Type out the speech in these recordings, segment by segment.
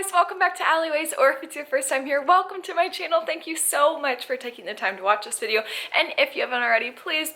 guys, welcome back to Alleyways, or if it's your first time here, welcome to my channel. Thank you so much for taking the time to watch this video, and if you haven't already, please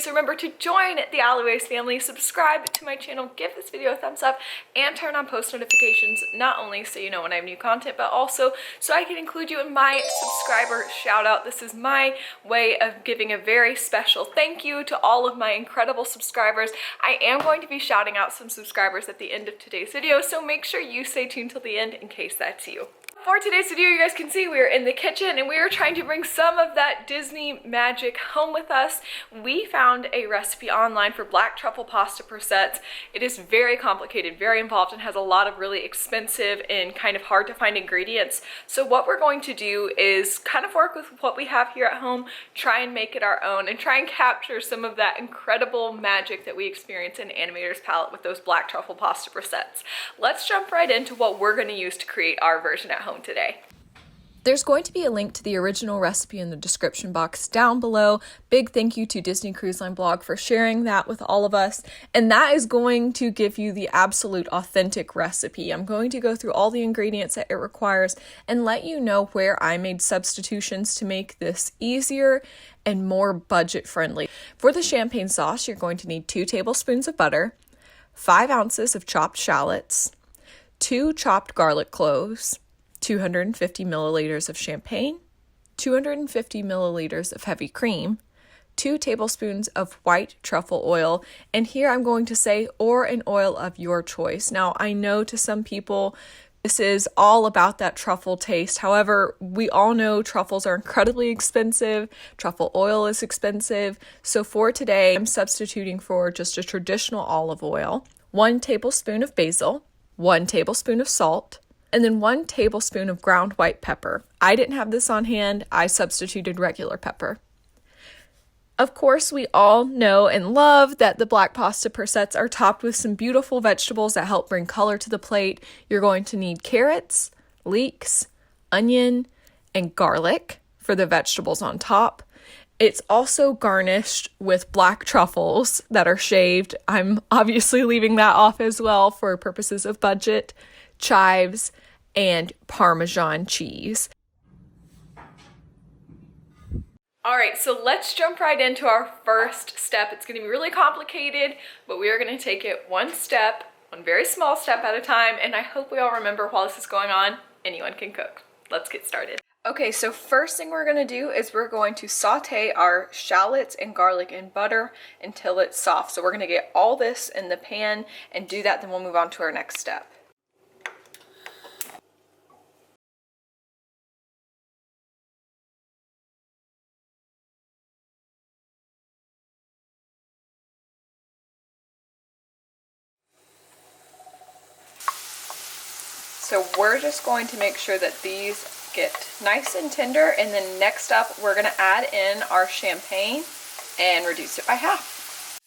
remember to join the Alleyways family, subscribe to my channel, give this video a thumbs up, and turn on post notifications, not only so you know when I have new content, but also so I can include you in my subscriber shout out. This is my way of giving a very special thank you to all of my incredible subscribers. I am going to be shouting out some subscribers at the end of today's video, so make sure you stay tuned till the end in case that's you. For today's video, you guys can see we are in the kitchen and we are trying to bring some of that Disney magic home with us. We found a recipe online for black truffle pasta Purseittes. It is very complicated, very involved, and has a lot of really expensive and kind of hard to find ingredients. So what we're going to do is kind of work with what we have here at home, try and make it our own, and try and capture some of that incredible magic that we experience in Animator'S palette with those black truffle pasta Purseittes. Let's jump right into what we're going to use to create our version at home today. There's going to be a link to the original recipe in the description box down below. Big thank you to Disney Cruise Line blog for sharing that with all of us. And that is going to give you the absolute authentic recipe. I'm going to go through all the ingredients that it requires and let you know where I made substitutions to make this easier and more budget friendly. For the champagne sauce, you're going to need 2 tablespoons of butter, 5 ounces of chopped shallots, 2 chopped garlic cloves, 250 milliliters of champagne, 250 milliliters of heavy cream, 2 tablespoons of white truffle oil, and here I'm going to say, or an oil of your choice. Now, I know to some people this is all about that truffle taste. However, we all know truffles are incredibly expensive. Truffle oil is expensive. So for today, I'm substituting for just a traditional olive oil, 1 tablespoon of basil, 1 tablespoon of salt, and then 1 tablespoon of ground white pepper. I didn't have this on hand. I substituted regular pepper. Of course, we all know and love that the black pasta Purseittes are topped with some beautiful vegetables that help bring color to the plate. You're going to need carrots, leeks, onion, and garlic for the vegetables on top. It's also garnished with black truffles that are shaved. I'm obviously leaving that off as well for purposes of budget, chives, and Parmesan cheese. All right, so let's jump right into our first step. It's going to be really complicated, but we are going to take it one very small step at a time, and I hope we all remember while this is going on, anyone can cook. Let's get started. Okay, so first thing we're going to do is we're going to saute our shallots and garlic in butter until it's soft. So we're going to get all this in the pan and do that, then we'll move on to our next step. So we're just going to make sure that these get nice and tender, and then next up we're going to add in our champagne and reduce it by half.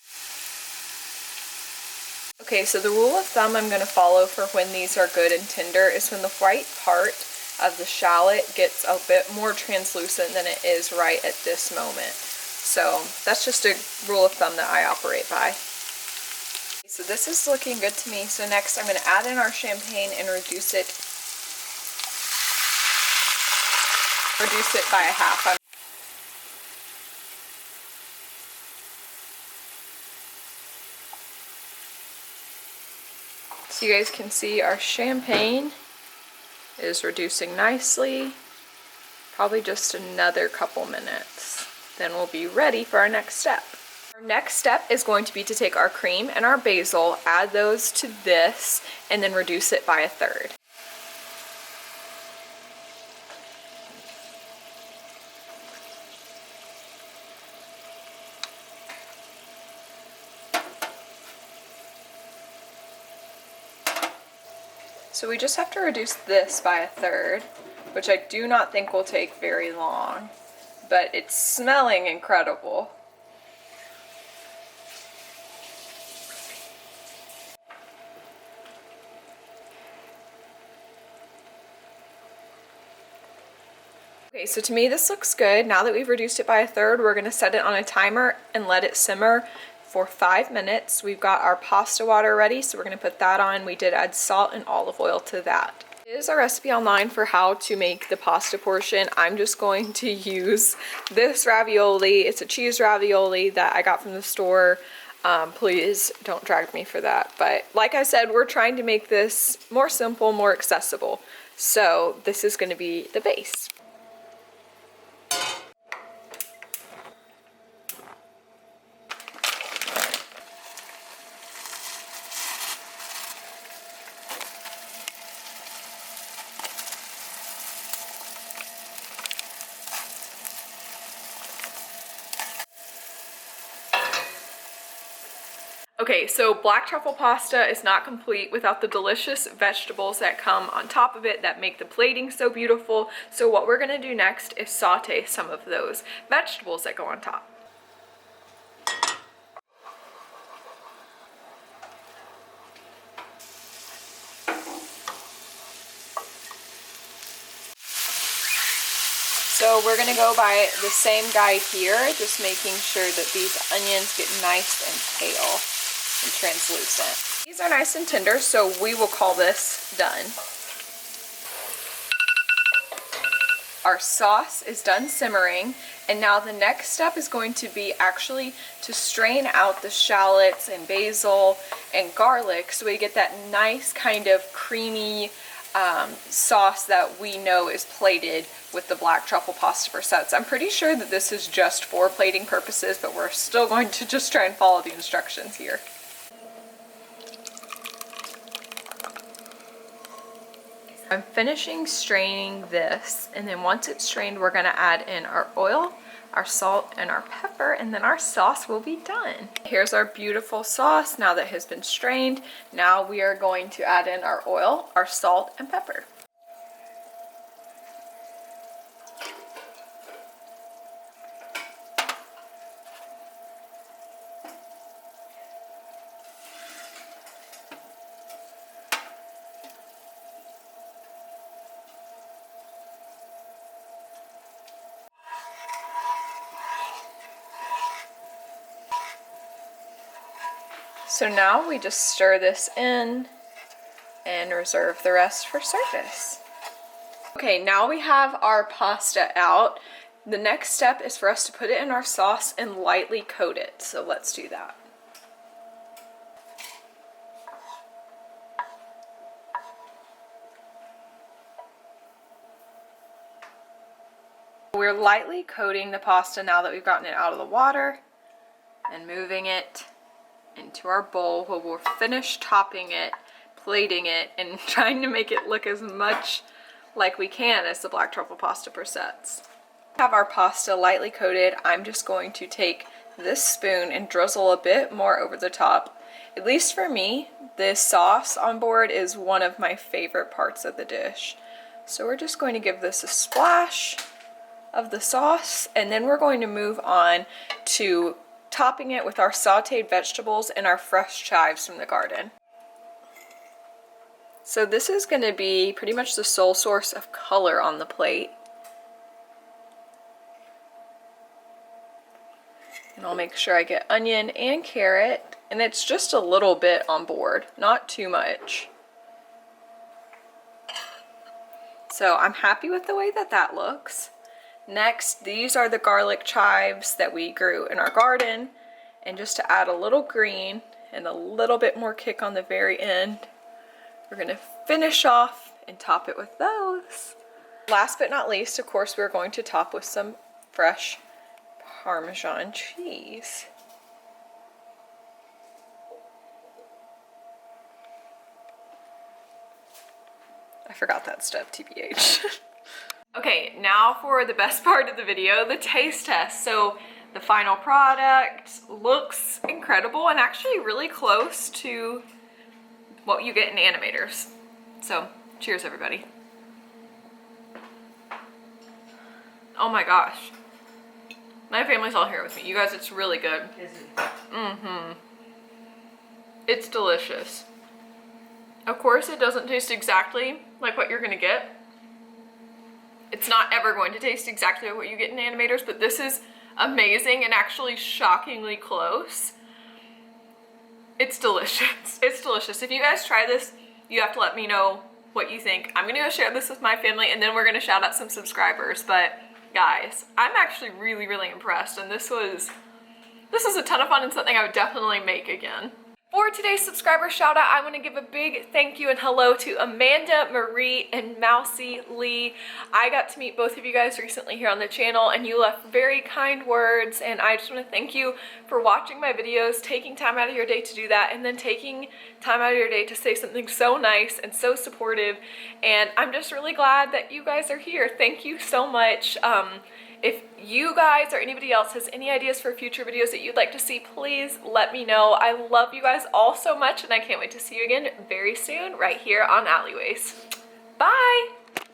Okay, so the rule of thumb I'm going to follow for when these are good and tender is when the white part of the shallot gets a bit more translucent than it is right at this moment. So that's just a rule of thumb that I operate by. So this is looking good to me. So next I'm going to add in our champagne and reduce it by a half. So you guys can see our champagne is reducing nicely. Probably just another couple minutes. Then we'll be ready for our next step. Our next step is going to be to take our cream and our basil, add those to this, and then reduce it by a third. So we just have to reduce this by a third, which I do not think will take very long, but it's smelling incredible. Okay, so to me this looks good. Now that we've reduced it by a third, we're going to set it on a timer and let it simmer for 5 minutes. We've got our pasta water ready, so we're going to put that on. We did add salt and olive oil to that. There is a recipe online for how to make the pasta portion. I'm just going to use this ravioli. It's a cheese ravioli that I got from the store. Please don't drag me for that. But like I said, we're trying to make this more simple, more accessible. So this is going to be the base. Okay, so black truffle pasta is not complete without the delicious vegetables that come on top of it that make the plating so beautiful. So what we're gonna do next is saute some of those vegetables that go on top. So we're gonna go by the same guide here, just making sure that these onions get nice and pale and translucent. These are nice and tender, so we will call this done. Our sauce is done simmering, and now the next step is going to be actually to strain out the shallots and basil and garlic so we get that nice kind of creamy sauce that we know is plated with the black truffle pasta Purseittes. I'm pretty sure that this is just for plating purposes, but we're still going to just try and follow the instructions here. I'm finishing straining this, and then once it's strained, we're gonna add in our oil, our salt, and our pepper, and then our sauce will be done. Here's our beautiful sauce now that has been strained. Now we are going to add in our oil, our salt, and pepper. So now we just stir this in and reserve the rest for service. Okay, now we have our pasta out. The next step is for us to put it in our sauce and lightly coat it. So let's do that. We're lightly coating the pasta now that we've gotten it out of the water and moving it into our bowl where we'll finish topping it, plating it, and trying to make it look as much like we can as the black truffle pasta Purseittes. Have our pasta lightly coated. I'm just going to take this spoon and drizzle a bit more over the top. At least for me, this sauce on board is one of my favorite parts of the dish. So we're just going to give this a splash of the sauce, and then we're going to move on to topping it with our sauteed vegetables and our fresh chives from the garden. So this is going to be pretty much the sole source of color on the plate. And I'll make sure I get onion and carrot, and it's just a little bit on board, not too much. So I'm happy with the way that that looks. Next, these are the garlic chives that we grew in our garden, and just to add a little green and a little bit more kick on the very end, we're going to finish off and top it with those. Last but not least, of course, we're going to top with some fresh Parmesan cheese. I forgot that step, TBH. Okay, now for the best part of the video, the taste test. So the final product looks incredible and actually really close to what you get in Animator'S. So cheers, everybody. Oh my gosh. My family's all here with me. You guys, it's really good. Is it? Mm-hmm. It's delicious. Of course, it doesn't taste exactly like what you're gonna get. It's not ever going to taste exactly like what you get in Animator'S, but this is amazing and actually shockingly close. It's delicious. It's delicious. If you guys try this, you have to let me know what you think. I'm gonna go share this with my family and then we're gonna shout out some subscribers. But guys, I'm actually really, really impressed, and this was a ton of fun and something I would definitely make again. For today's subscriber shout out, I want to give a big thank you and hello to Amanda, Marie, and Mousy Lee. I got to meet both of you guys recently here on the channel, and you left very kind words, and I just want to thank you for watching my videos, taking time out of your day to do that, and then taking time out of your day to say something so nice and so supportive, and I'm just really glad that you guys are here. Thank you so much. If you guys or anybody else has any ideas for future videos that you'd like to see, please let me know. I love you guys all so much, and I can't wait to see you again very soon right here on Allee-Sutton. Bye!